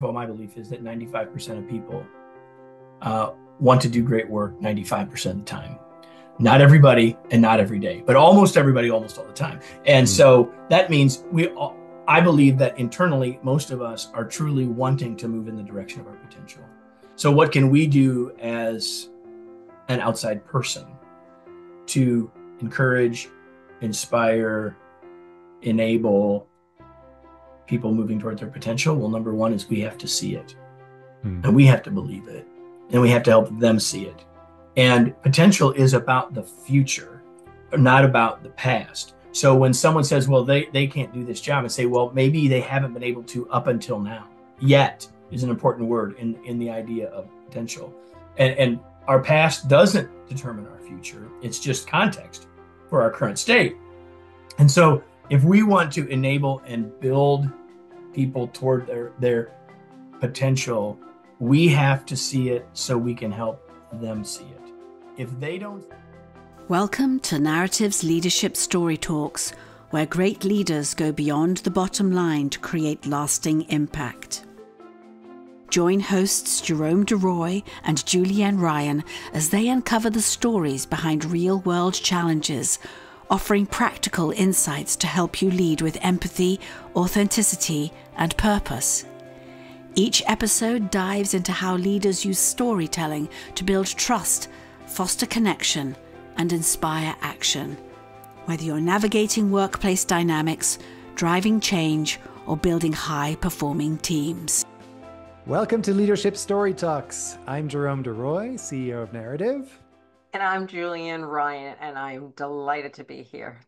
Well, my belief is that 95% of people want to do great work 95% of the time. Not everybody and not every day, but almost everybody, almost all the time. And Mm. so that means I believe that internally, most of us are truly wanting to move in the direction of our potential. So, what can we do as an outside person to encourage, inspire, enable people moving toward their potential? Well, number one is we have to see it Mm. and we have to believe it and we have to help them see it. And potential is about the future, not about the past. So when someone says, well, they can't do this job, and say, well, maybe they haven't been able to up until now. Yet is an important word in the idea of potential. And our past doesn't determine our future. It's just context for our current state. And so if we want to enable and build people toward their potential, we have to see it so we can help them see it. If they don't. Welcome to Narratives Leadership Story Talks, where great leaders go beyond the bottom line to create lasting impact. Join hosts Jerome Deroy and Julienne Ryan as they uncover the stories behind real-world challenges, offering practical insights to help you lead with empathy, authenticity, and purpose. Each episode dives into how leaders use storytelling to build trust, foster connection, and inspire action. Whether you're navigating workplace dynamics, driving change, or building high-performing teams. Welcome to Leadership Story Talks. I'm Jerome Deroy, CEO of Narrative. And I'm Julienne Ryan, and I'm delighted to be here.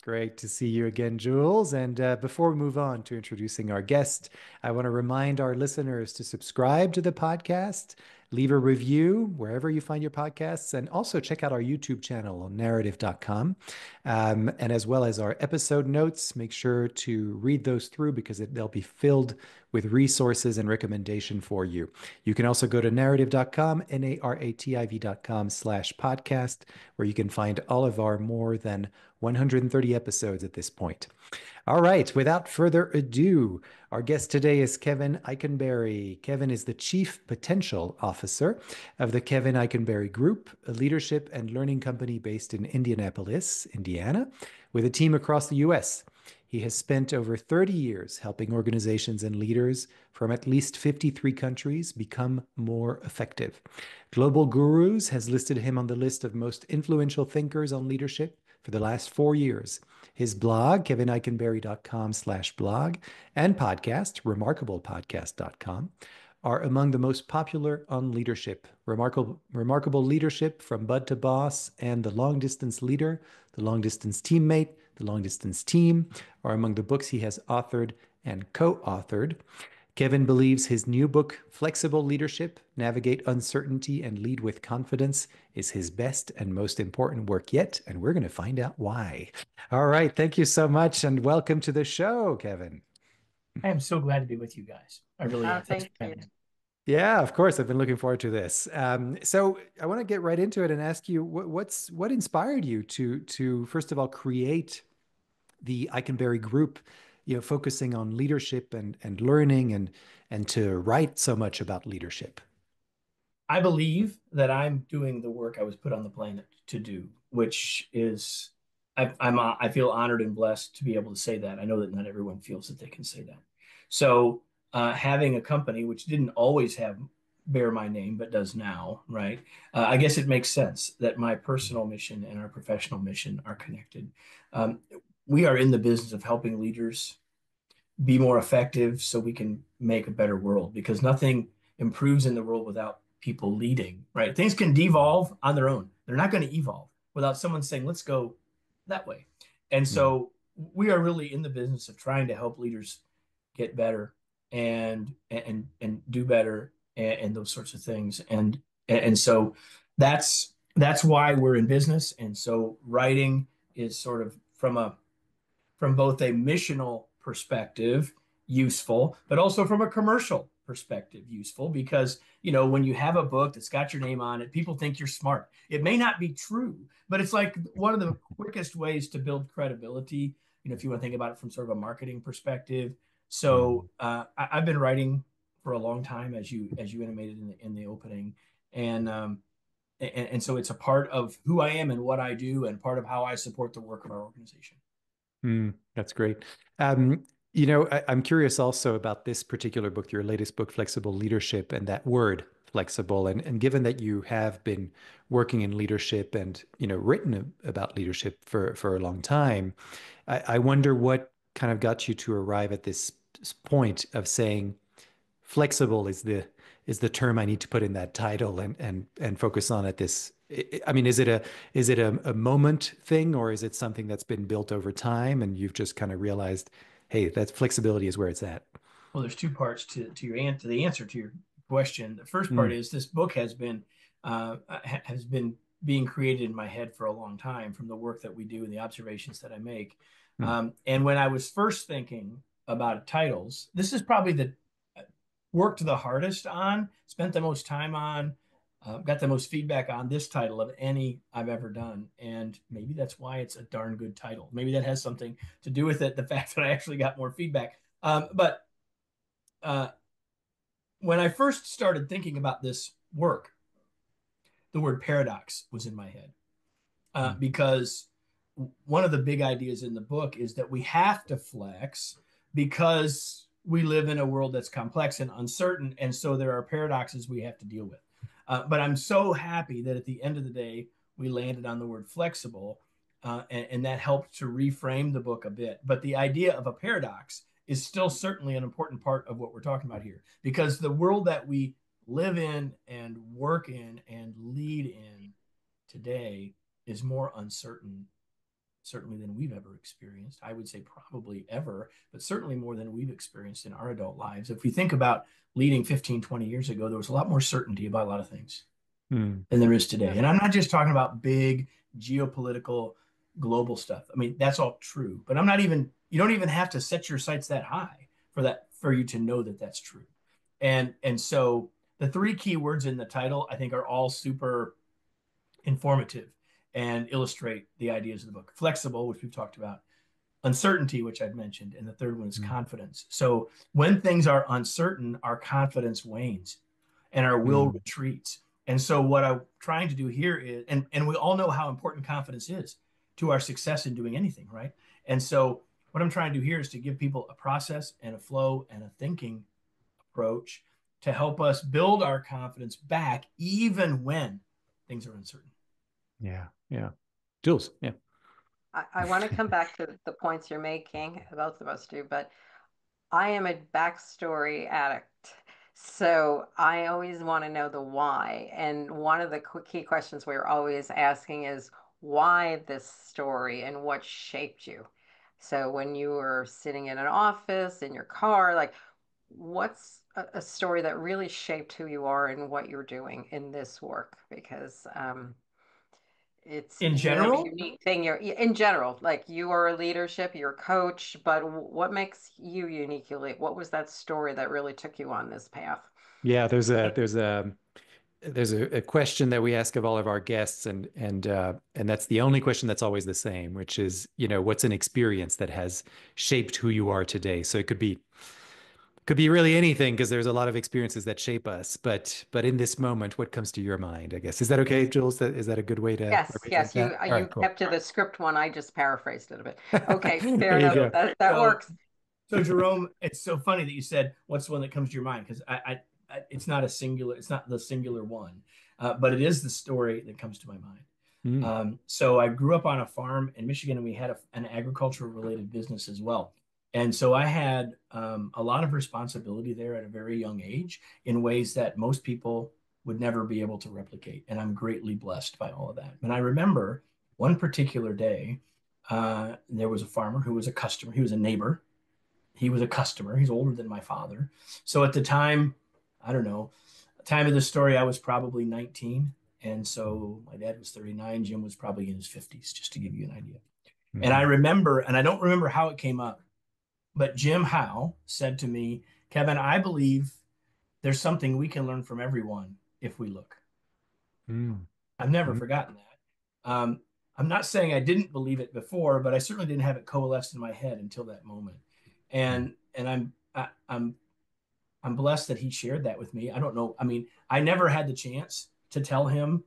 Great to see you again, Jules. And before we move on to introducing our guest, I want to remind our listeners to subscribe to the podcast, leave a review wherever you find your podcasts, and also check out our YouTube channel on narrative.com. And as well as our episode notes, make sure to read those through because they'll be filled with resources and recommendation for you. You can also go to narrative.com, narrativ.com/podcast, where you can find all of our more than 130 episodes at this point. All right, without further ado, our guest today is Kevin Eikenberry. Kevin is the Chief Potential Officer of the Kevin Eikenberry Group, a leadership and learning company based in Indianapolis, Indiana, with a team across the US. He has spent over 30 years helping organizations and leaders from at least 53 countries become more effective. Global Gurus has listed him on the list of most influential thinkers on leadership for the last 4 years. His blog, kevineikenberry.com/blog, and podcast, remarkablepodcast.com, are among the most popular on leadership. Remarkable Leadership from Bud to Boss and The Long Distance Leader, The Long Distance Teammate, The Long Distance Team are among the books he has authored and co-authored. Kevin believes his new book, Flexible Leadership, Navigate Uncertainty and Lead with Confidence, is his best and most important work yet, and we're going to find out why. All right, thank you so much, and welcome to the show, Kevin. I am so glad to be with you guys. I really am. Thanks Thank for you. having me. Yeah, of course. I've been looking forward to this. So I want to get right into it and ask you what inspired you to first of all create the Eikenberry Group, focusing on leadership and learning and to write so much about leadership. I believe that I'm doing the work I was put on the planet to do, which is I feel honored and blessed to be able to say that. I know that not everyone feels that they can say that. So having a company which didn't always have bear my name but does now, right? I guess it makes sense that my personal mission and our professional mission are connected. Um, we are in the business of helping leaders be more effective so we can make a better world because nothing improves in the world without people leading, right? Things can devolve on their own. They're not going to evolve without someone saying, let's go that way. And Mm. so we are really in the business of trying to help leaders get better and do better and those sorts of things. And so that's why we're in business. And so writing is sort of from both a missional perspective useful, but also from a commercial perspective useful because when you have a book that's got your name on it, people think you're smart. It may not be true, but it's like one of the quickest ways to build credibility, if you want to think about it from sort of a marketing perspective. Mm. So I've been writing for a long time, as you intimated in the opening, and so it's a part of who I am and what I do, and part of how I support the work of our organization. That's great. I'm curious also about this particular book, your latest book, Flexible Leadership, and that word flexible. And given that you have been working in leadership and, written about leadership for a long time, I wonder what kind of got you to arrive at this point of saying flexible is the term I need to put in that title and focus on at this. I mean, is it a moment thing, or is it something that's been built over time and you've just kind of realized, hey, that flexibility is where it's at? Well, there's two parts to your answer. The answer to your question. The first part Mm, is this book has been being created in my head for a long time, from the work that we do and the observations that I make. mm, And when I was first thinking about titles, this is probably the worked the hardest on, spent the most time on, got the most feedback on this title of any I've ever done. And maybe that's why it's a darn good title. Maybe that has something to do with it, the fact that I actually got more feedback. But uh, when I first started thinking about this work, the word paradox was in my head, mm, because one of the big ideas in the book is that we have to flex because we live in a world that's complex and uncertain. And so there are paradoxes we have to deal with. But I'm so happy that at the end of the day, we landed on the word flexible, and that helped to reframe the book a bit. But the idea of a paradox is still certainly an important part of what we're talking about here, because the world that we live in and work in and lead in today is more uncertain, certainly, than we've ever experienced. I would say probably ever, but certainly more than we've experienced in our adult lives. If we think about leading 15, 20 years ago, there was a lot more certainty about a lot of things mm. than there is today. Yeah. And I'm not just talking about big geopolitical global stuff. I mean, that's all true, but you don't even have to set your sights that high for you to know that that's true. And so the three key words in the title, I think, are all super informative and illustrate the ideas of the book. Flexible, which we've talked about, uncertainty, which I've mentioned, and the third one is Mm, confidence. So when things are uncertain, our confidence wanes and our will mm. retreats. And so what I'm trying to do here is, and we all know how important confidence is to our success in doing anything, right? And so what I'm trying to do here is to give people a process and a flow and a thinking approach to help us build our confidence back even when things are uncertain. Yeah, yeah. Jules, yeah. I want to come back to the points you're making, both of us do, but I am a backstory addict. So I always want to know the why. And one of the key questions we're always asking is why this story and what shaped you? So when you were sitting in an office, in your car, like what's a story that really shaped who you are and what you're doing in this work? Because In you have a general, unique thing. You're in general, like you are a leadership, you're a coach, but what makes you uniquely? What was that story that really took you on this path? Yeah, there's a question that we ask of all of our guests, and that's the only question that's always the same, which is, what's an experience that has shaped who you are today? So it could be really anything, because there's a lot of experiences that shape us. But in this moment, what comes to your mind, I guess? Is that okay, Jules? Is that a good way to Yes, represent yes, that? All you right, cool. kept to the script one. I just paraphrased it a bit. Okay, fair There you enough. go. That so works. so Jerome, it's so funny that you said what's the one that comes to your mind, because it's not it's not the singular one, but it is the story that comes to my mind. Mm, So I grew up on a farm in Michigan, and we had an agricultural related business as well. And so I had a lot of responsibility there at a very young age in ways that most people would never be able to replicate. And I'm greatly blessed by all of that. And I remember one particular day, there was a farmer who was a customer. He was a neighbor. He was a customer. He's older than my father. So at the time, I don't know, time of the story, I was probably 19. And so my dad was 39. Jim was probably in his 50s, just to give you an idea. And I mhm, remember, and I don't remember how it came up, but Jim Howe said to me, Kevin, I believe there's something we can learn from everyone if we look. mm, I've never mm, forgotten that. I'm not saying I didn't believe it before, but I certainly didn't have it coalesced in my head until that moment. mm, And I'm I'm blessed that he shared that with me. I don't know. I mean, I never had the chance to tell him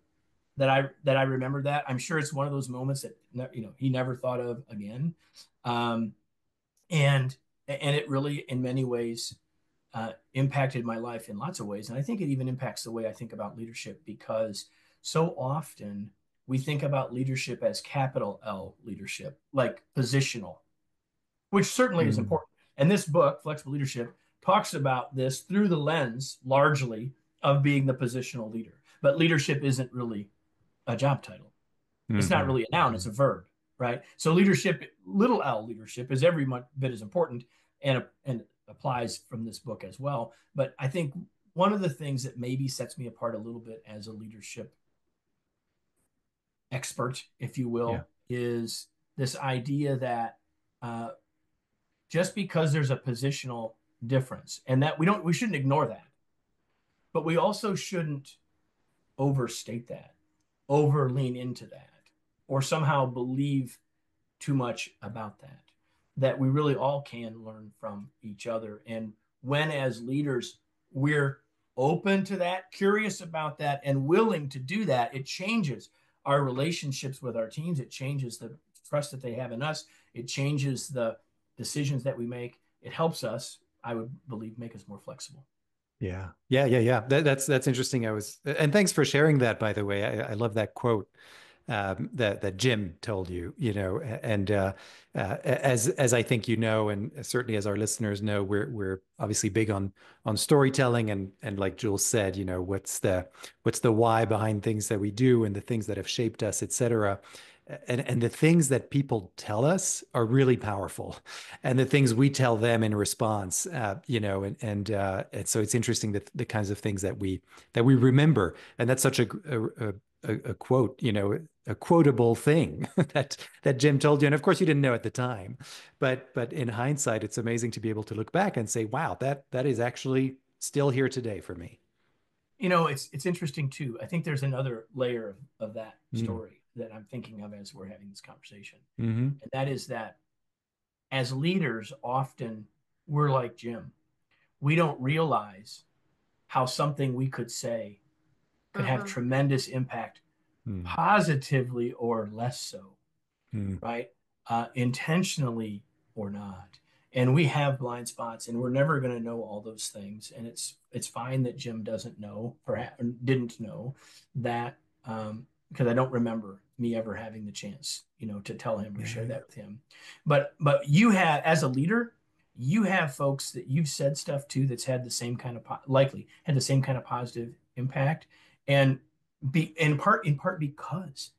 that I remember that. I'm sure it's one of those moments that he never thought of again, um, and and it really, in many ways, impacted my life in lots of ways. And I think it even impacts the way I think about leadership, because so often we think about leadership as capital L leadership, like positional, which certainly is Mm. important. And this book, Flexible Leadership, talks about this through the lens largely of being the positional leader. But leadership isn't really a job title. It's not Mhm. really a noun, it's a verb, right? So leadership, little L leadership, is every bit as important, and applies from this book as well. But I think one of the things that maybe sets me apart a little bit as a leadership expert, if you Yeah. will, is this idea that uh, just because there's a positional difference, and that we shouldn't ignore that, but we also shouldn't overstate that, over lean into that, or somehow believe too much about that. That we really all can learn from each other. And when, as leaders, we're open to that, curious about that, and willing to do that, it changes our relationships with our teams. It changes the trust that they have in us. It changes the decisions that we make. It helps us, I would believe, make us more flexible. Yeah. Yeah. Yeah. Yeah. That's interesting. And thanks for sharing that, by the way. I love that quote that Jim told you, and as I think you know, and certainly as our listeners know, we're obviously big on storytelling, and like Jules said, what's the why behind things that we do and the things that have shaped us, et cetera. And the things that people tell us are really powerful, and the things we tell them in response, and so it's interesting that the kinds of things that we remember, and that's such a quote, a quotable thing that Jim told you. And of course you didn't know at the time, but in hindsight, it's amazing to be able to look back and say, wow, that is actually still here today for me. It's interesting too. I think there's another layer of that Mm. story that I'm thinking of as we're having this conversation. Hmm. And that is that as leaders, often we're like Jim. We don't realize how something we could say could have Mm-hmm. tremendous impact, Mm. positively or less so, Mm. right? Intentionally or not. And we have blind spots, and we're never going to know all those things. And it's fine that Jim doesn't know, perhaps didn't know that, because I don't remember me ever having the chance, to tell him or Yeah, share yeah. that with him. But you have, as a leader, you have folks that you've said stuff to that's had the same kind of likely had the same kind of positive impact, and be in part because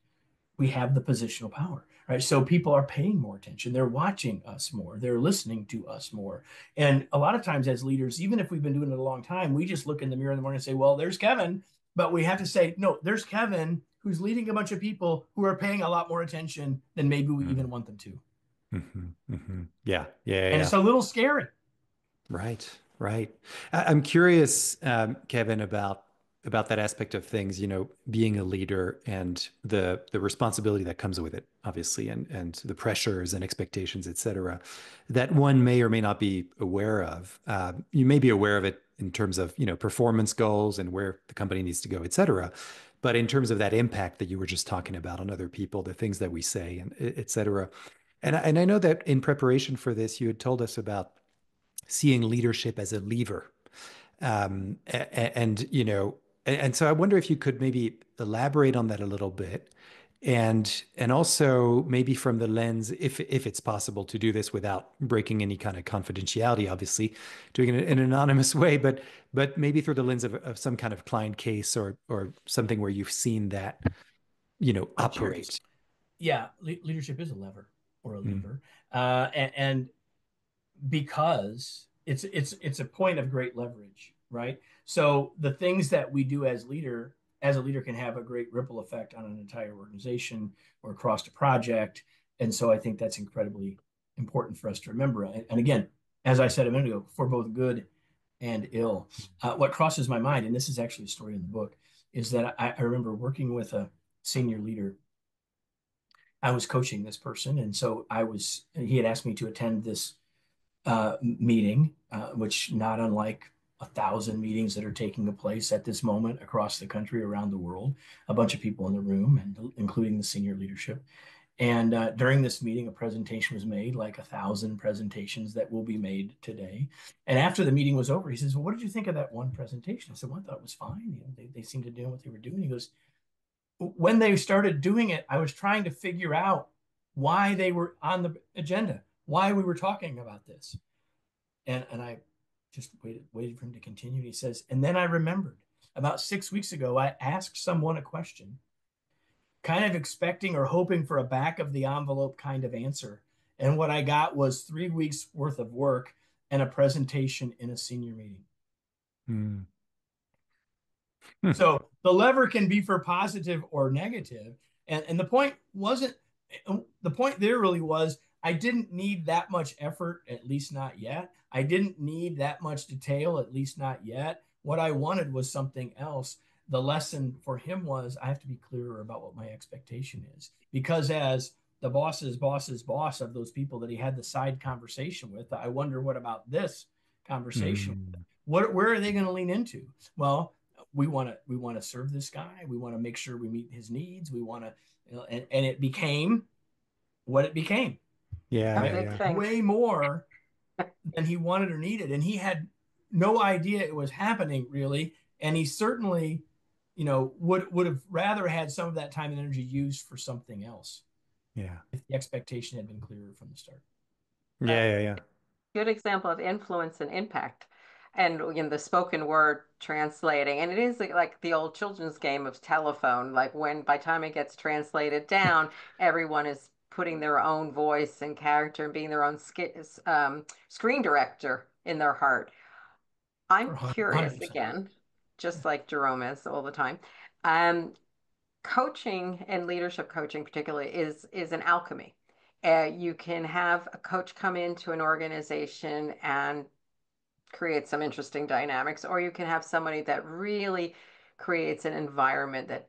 we have the positional power, right? So people are paying more attention. They're watching us more. They're listening to us more. And a lot of times, as leaders, even if we've been doing it a long time, we just look in the mirror in the morning and say, well, there's Kevin. But we have to say, no, there's Kevin who's leading a bunch of people who are paying a lot more attention than maybe we Mm. even want them to. Hmm. Hmm. Yeah, yeah, And yeah. it's a little scary. Right, right. I'm curious, Kevin, about that aspect of things, being a leader and the responsibility that comes with it, obviously, and the pressures and expectations, et cetera, that one may or may not be aware of. You may be aware of it in terms of, performance goals and where the company needs to go, et cetera. But in terms of that impact that you were just talking about on other people, the things that we say, and et cetera. And I know that in preparation for this, you had told us about seeing leadership as a lever. And so I wonder if you could maybe elaborate on that a little bit, and also maybe from the lens, if it's possible to do this without breaking any kind of confidentiality, obviously, doing it in an anonymous way, but maybe through the lens of some kind of client case or something where you've seen that, Sure. operate. Yeah, leadership is a lever or a Mm. lever. And because it's a point of great leverage, right? So the things that we do as a leader can have a great ripple effect on an entire organization or across a project. And so I think that's incredibly important for us to remember. And again, as I said a minute ago, for both good and ill. What crosses my mind, and this is actually a story in the book, is that I remember working with a senior leader. I was coaching this person, and so he had asked me to attend this meeting, which not unlike 1,000 meetings that are taking place at this moment across the country, around the world, a bunch of people in the room, and including the senior leadership. And during this meeting, a presentation was made, like 1,000 presentations that will be made today. And after the meeting was over, he says, well, what did you think of that one presentation? I said, well, I thought it was fine. You know, they seemed to do what they were doing. He goes, when they started doing it, I was trying to figure out why they were on the agenda, why we were talking about this. And I just waited for him to continue. He says, and then I remembered about 6 weeks ago, I asked someone a question, kind of expecting or hoping for a back of the envelope kind of answer. And what I got was 3 weeks worth of work and a presentation in a senior meeting. Mm. So the lever can be for positive or negative. And the point there really was, I didn't need that much effort, at least not yet. I didn't need that much detail, at least not yet. What I wanted was something else. The lesson for him was, I have to be clearer about what my expectation is. Because as the boss's boss's boss of those people that he had the side conversation with, I wonder, what about this conversation? Mm. Where are they going to lean into? Well, we want to serve this guy. We want to make sure we meet his needs. We want to, and it became what it became. Yeah, A Right? yeah, big yeah. thing. Way more than he wanted or needed, and he had no idea it was happening, really. And he certainly, would have rather had some of that time and energy used for something else Yeah. if the expectation had been clearer from the start. Yeah, yeah, yeah. Good example of influence and impact, and the spoken word translating. And it is like the old children's game of telephone, like when by time it gets translated down, everyone is putting their own voice and character and being their own screen director in their heart. I'm curious 100%. again, just like Jerome is all the time. Um, Coaching and leadership coaching particularly is an alchemy. You can have a coach come into an organization and create some interesting dynamics, or you can have somebody that really creates an environment that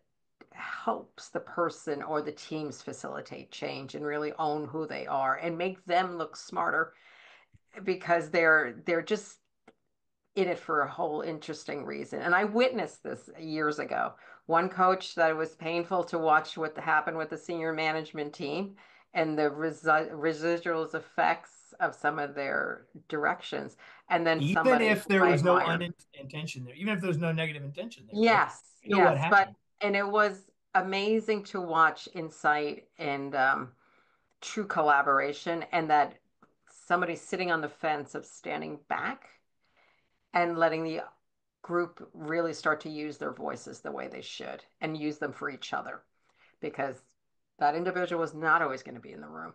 helps the person or the teams facilitate change and really own who they are and make them look smarter because they're just in it for a whole interesting reason. And I witnessed this years ago. One coach that it was painful to watch what happened with the senior management team and the residuals effects of some of their directions. And then Even somebody if who there I was no admire. intention there, even if there was no negative intention there, right? Yes, You know what yes. But, happened. and it was amazing to watch insight and true collaboration, and that somebody sitting on the fence of standing back and letting the group really start to use their voices the way they should and use them for each other, because that individual is not always going to be in the room.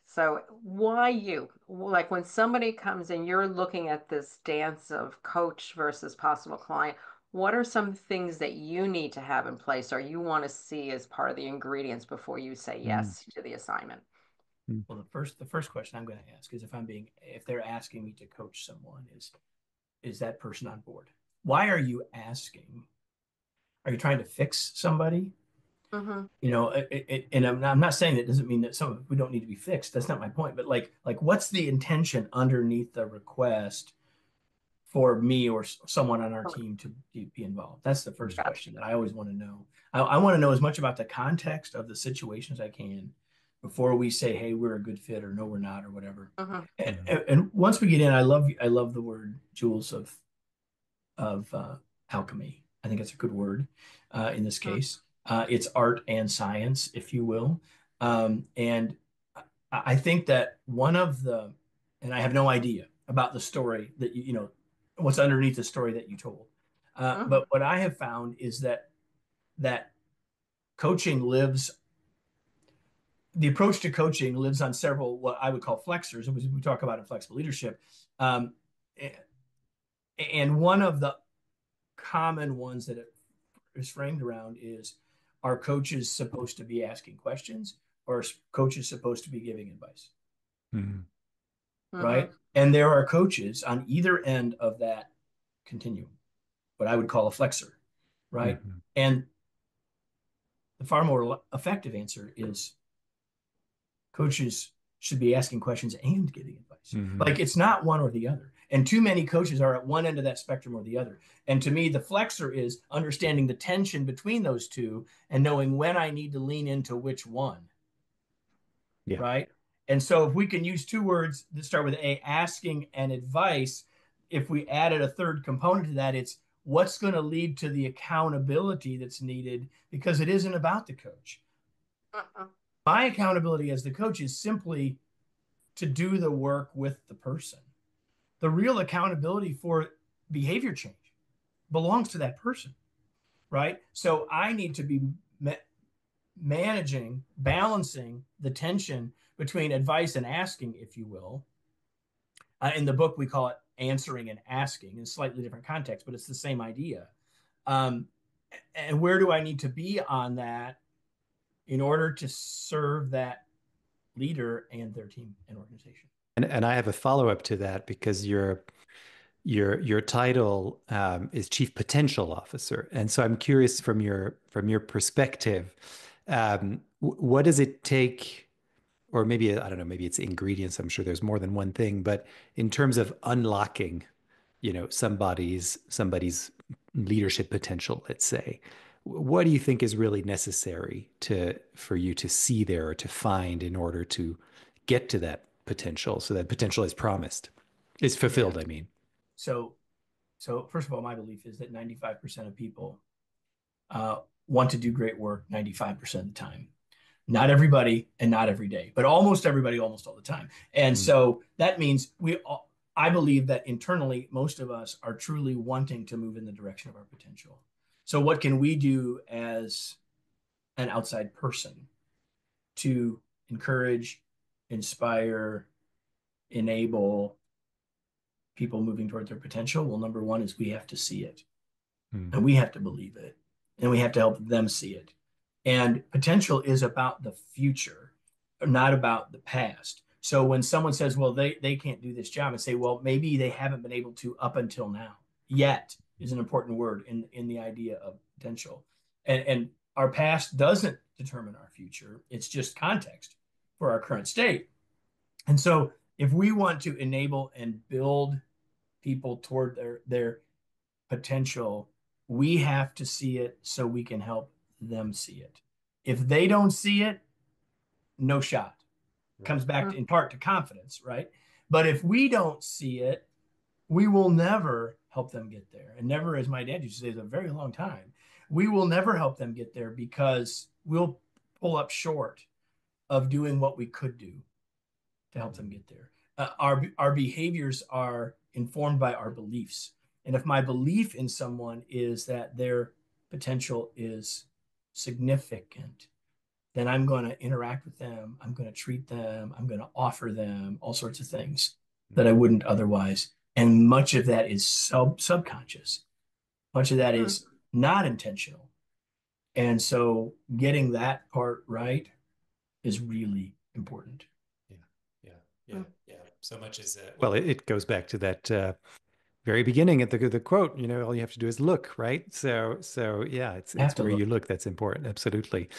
So why you? Like when somebody comes and you're looking at this dance of coach versus possible client, what are some things that you need to have in place or you want to see as part of the ingredients before you say Mm. yes to the assignment? Mm. Well, the first question I'm going to ask is, if they're asking me to coach someone, is that person on board? Why are you asking? Are you trying to fix somebody? Mm-hmm. And I'm not saying that doesn't mean that we don't need to be fixed. That's not my point. But like what's the intention underneath the request for me or someone on our team to be involved? That's the first Gotcha. question that I always want to know. I want to know as much about the context of the situation as I can before we say, hey, we're a good fit, or no, we're not, or whatever. Mm-hmm. And once we get in, I love the word, Jules, of alchemy. I think that's a good word in this case. It's art and science, if you will. And I think that and I have no idea about the story that what's underneath the story that you told. Mm-hmm. But what I have found is that coaching lives, the approach to coaching lives on several, what I would call flexors, as we talk about in flexible leadership. Um, and one of the common ones that it is framed around is, are coaches supposed to be asking questions, or are coaches supposed to be giving advice? Mm. Mm-hmm. Right. And there are coaches on either end of that continuum, what I would call a flexor. Right. Mhm. And the far more effective answer is, coaches should be asking questions and giving advice. Mm-hmm. Like it's not one or the other. And too many coaches are at one end of that spectrum or the other. And to me, the flexor is understanding the tension between those two and knowing when I need to lean into which one. Yeah. Right. And so if we can use two words that start with A, asking and advice, if we added a third component to that, it's what's going to lead to the accountability that's needed, because it isn't about the coach. My accountability as the coach is simply to do the work with the person. The real accountability for behavior change belongs to that person, right? So I need to be managing, balancing the tension between advice and asking, if you will. In the book, we call it answering and asking in slightly different context, but it's the same idea. And where do I need to be on that in order to serve that leader and their team and organization? And I have a follow-up to that, because your title is Chief Potential Officer, and so I'm curious from your perspective, what does it take, or maybe I don't know, maybe it's ingredients. I'm sure there's more than one thing, but in terms of unlocking, somebody's leadership potential, let's say, what do you think is really necessary for you to see there or to find in order to get to that potential, so that potential is promised, is fulfilled, I mean? So first of all, my belief is that 95% of people want to do great work 95% of the time. Not everybody and not every day, but almost everybody, almost all the time. And so that means I believe that internally, most of us are truly wanting to move in the direction of our potential. So what can we do as an outside person to encourage, inspire, enable people moving toward their potential? Well, number one is we have to see it, and we have to believe it, and we have to help them see it. And potential is about the future, not about the past. So when someone says, well, they can't do this job, and say, well, maybe they haven't been able to up until now. Yet is an important word in the idea of potential. And our past doesn't determine our future. It's just context for our current state. And so if we want to enable and build people toward their potential, we have to see it so we can help them see it. If they don't see it, no shot. Right. Comes back in part to confidence, right? But if we don't see it, we will never help them get there. And never, as my dad used to say, is a very long time. We will never help them get there because we'll pull up short of doing what we could do to help them get there. Our behaviors are informed by our beliefs. And if my belief in someone is that their potential is significant, then I'm going to interact with them. I'm going to treat them. I'm going to offer them all sorts of things that I wouldn't otherwise. And much of that is subconscious. Much of that is not intentional. And so getting that part right is really important. Yeah. So much is well, it goes back to that very beginning at the quote. All you have to do is look, right? So yeah, it's where you look that's important. Absolutely.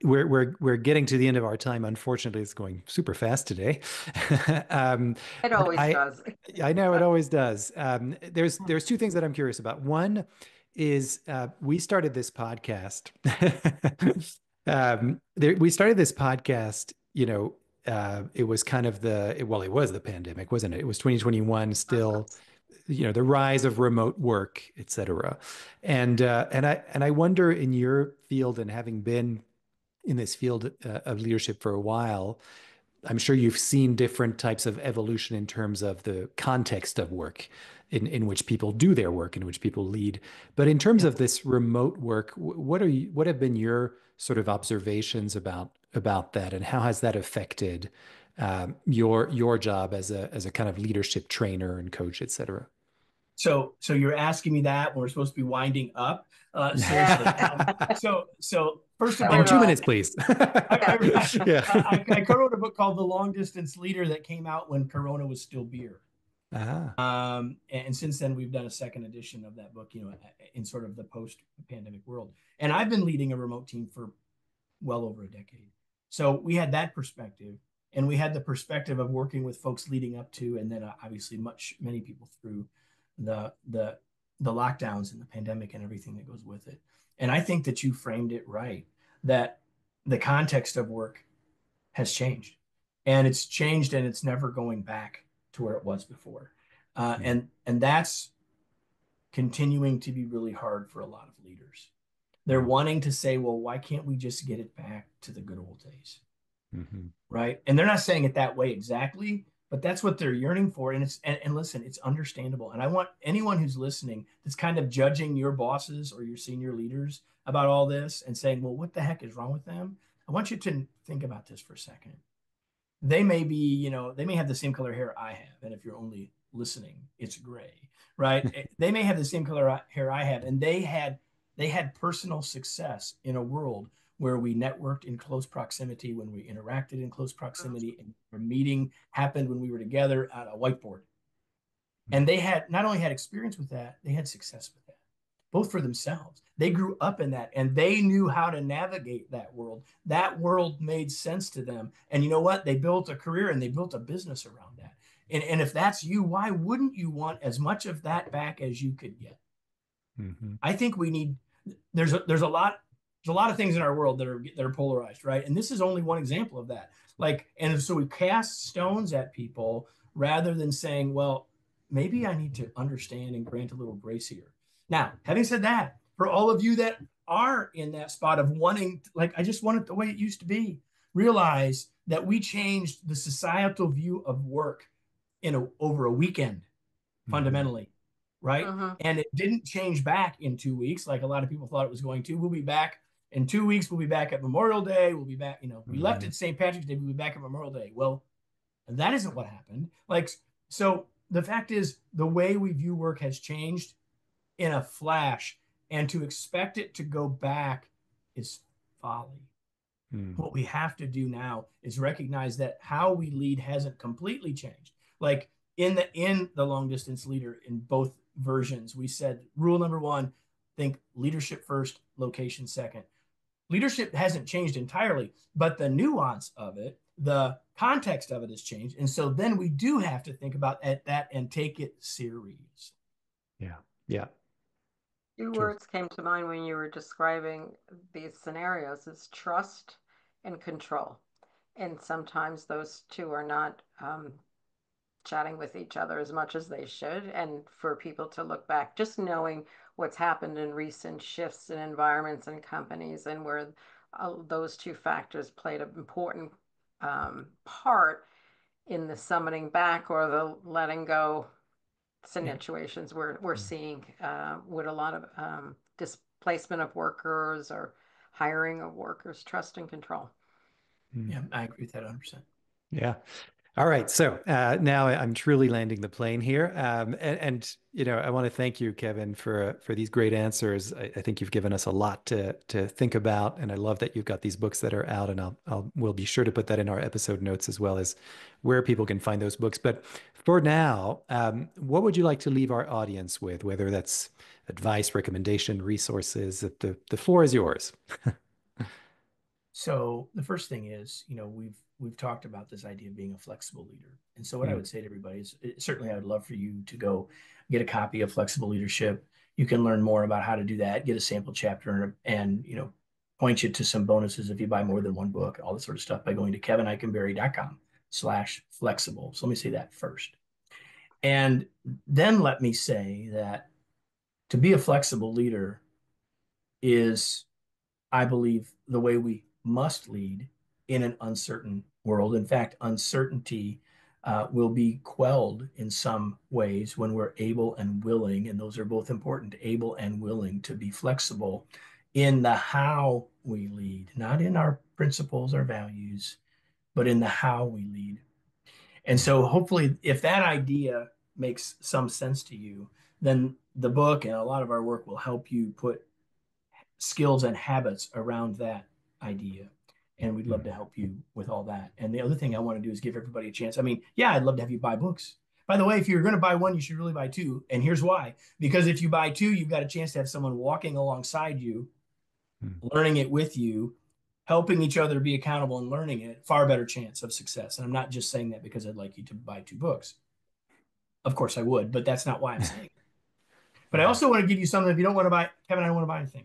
We're getting to the end of our time. Unfortunately, it's going super fast today. It always does. I know it always does. There's two things that I'm curious about. One is we started this podcast. We started this podcast. It was kind of it was the pandemic, wasn't it? It was 2021 still. The rise of remote work, et cetera. And I wonder, in your field, and having been in this field of leadership for a while, I'm sure you've seen different types of evolution in terms of the context of work in which people do their work, in which people lead. But in terms of this remote work, what have been your sort of observations about that, and how has that affected your job as a kind of leadership trainer and coach, et cetera? So you're asking me that when we're supposed to be winding up? Seriously. So first of all, in 2 minutes, please. I co-wrote a book called The Long Distance Leader that came out when Corona was still beer. And since then, we've done a second edition of that book, in sort of the post-pandemic world. And I've been leading a remote team for well over a decade. So we had that perspective. and we had the perspective of working with folks leading up to, and then obviously many people through the the the lockdowns and the pandemic and everything that goes with it. And I think that you framed it right, that the context of work has changed, and it's changed, and it's never going back to where it was before. And that's continuing to be really hard for a lot of leaders. They're wanting to say, well, why can't we just get it back to the good old days? Right. And they're not saying it that way exactly, but that's what they're yearning for. And and listen, it's understandable. And I want anyone who's listening that's kind of judging your bosses or your senior leaders about all this and saying, well, what the heck is wrong with them? I want you to think about this for a second. They may be, they may have the same color hair I have. And if you're only listening, it's gray, right? They may have the same color hair I have. And they had personal success in a world where we networked in close proximity, when we interacted in close proximity, and our meeting happened when we were together on a whiteboard. And they had not only had experience with that, they had success with that, both for themselves. They grew up in that, and they knew how to navigate that world. That world made sense to them. And you know what? They built a career and they built a business around that. And if that's you, why wouldn't you want as much of that back as you could get? I think we need, there's a lot of things in our world that are polarized, right? And this is only one example of that. And so we cast stones at people rather than saying, well, maybe I need to understand and grant a little grace here. Now, having said that, for all of you that are in that spot of wanting, I just want it the way it used to be, realize that we changed the societal view of work over a weekend, fundamentally, right? And it didn't change back in 2 weeks like a lot of people thought it was going to. We'll be back in 2 weeks. We'll be back at Memorial Day. We'll be back, we left at St. Patrick's Day. We'll be back at Memorial Day. Well, that isn't what happened. So the fact is, the way we view work has changed in a flash, and to expect it to go back is folly. What we have to do now is recognize that how we lead hasn't completely changed. In the long distance leader, in both versions, we said rule number one, think leadership first, location second. Leadership hasn't changed entirely, but the nuance of it, the context of it has changed. And so then we do have to think about that and take it serious. Yeah. Two words came to mind when you were describing these scenarios: is trust and control. And sometimes those two are not chatting with each other as much as they should. And for people to look back, just knowing what's happened in recent shifts in environments and companies, and where those two factors played an important part in the summoning back or the letting go situations we're seeing with a lot of displacement of workers or hiring of workers. Trust and control. Yeah, I agree with that 100%. Yeah. All right. So now I'm truly landing the plane here. I want to thank you, Kevin, for these great answers. I think you've given us a lot to think about. And I love that you've got these books that are out, and we'll be sure to put that in our episode notes, as well as where people can find those books. But for now, what would you like to leave our audience with, whether that's advice, recommendation, resources? The floor is yours. So the first thing is, we've talked about this idea of being a flexible leader. And so what I would say to everybody is, certainly I would love for you to go get a copy of Flexible Leadership. You can learn more about how to do that, get a sample chapter, and point you to some bonuses if you buy more than one book, all this sort of stuff, by going to kevineikenberry.com/flexible. So let me say that first. And then let me say that to be a flexible leader is, I believe, the way we must lead in an uncertain world. In fact, uncertainty will be quelled in some ways when we're able and willing, and those are both important, able and willing to be flexible in the how we lead, not in our principles or values, but in the how we lead. And so hopefully, if that idea makes some sense to you, then the book and a lot of our work will help you put skills and habits around that idea. And we'd love to help you with all that. And the other thing I want to do is give everybody a chance. I'd love to have you buy books. By the way, if you're going to buy one, you should really buy two. And here's why. Because if you buy two, you've got a chance to have someone walking alongside you, learning it with you, helping each other be accountable and learning it, far better chance of success. And I'm not just saying that because I'd like you to buy 2 books. Of course I would, but that's not why I'm saying it. But I also want to give you something. If you don't want to buy, Kevin, I don't want to buy anything.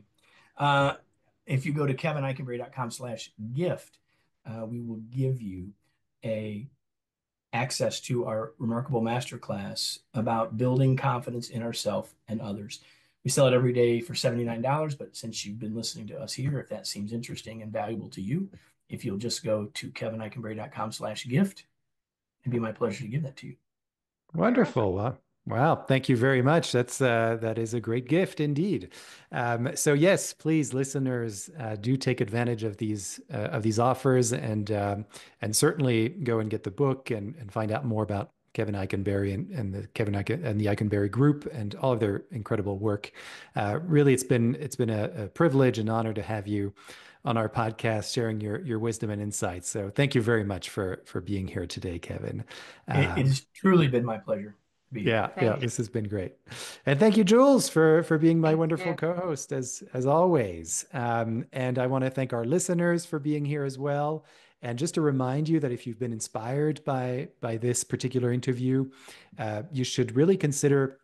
If you go to kevineikenberry.com/gift, we will give you a access to our remarkable masterclass about building confidence in ourselves and others. We sell it every day for $79, but since you've been listening to us here, if that seems interesting and valuable to you, if you'll just go to kevineikenberry.com/gift, it'd be my pleasure to give that to you. Wonderful. Wow. Thank you very much. That is a great gift indeed. So yes, please, listeners, do take advantage of these offers, and certainly go and get the book and find out more about Kevin Eikenberry and the Eikenberry Group and all of their incredible work. Really, it's been a privilege and honor to have you on our podcast, sharing your wisdom and insights. So thank you very much for being here today, Kevin. It has truly been my pleasure to be here. Yeah, this has been great. And thank you, Jules, for being my wonderful you. co-host as always. And I want to thank our listeners for being here as well. And just to remind you that if you've been inspired by this particular interview, you should really consider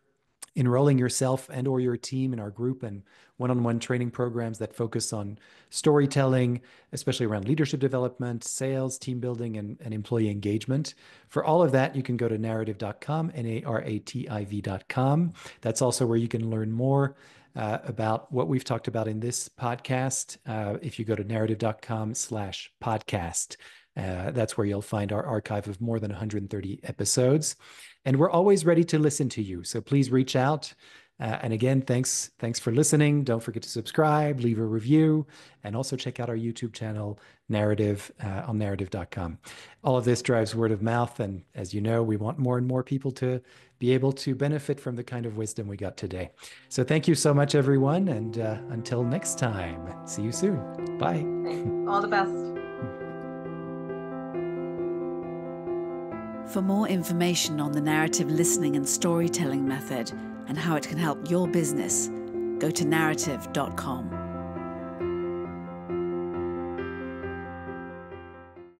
enrolling yourself and or your team in our group and one-on-one training programs that focus on storytelling, especially around leadership development, sales, team building, and employee engagement. For all of that, you can go to narrative.com, NARATIV.com. That's also where you can learn more about what we've talked about in this podcast. If you go to narrative.com/podcast, that's where you'll find our archive of more than 130 episodes. And we're always ready to listen to you. So please reach out. And again, thanks for listening. Don't forget to subscribe, leave a review, and also check out our YouTube channel, Narrative, on narrative.com. All of this drives word of mouth. And as you know, we want more and more people to be able to benefit from the kind of wisdom we got today. So thank you so much, everyone. And until next time, see you soon. Bye. All the best. For more information on the narrative listening and storytelling method and how it can help your business, go to narrative.com.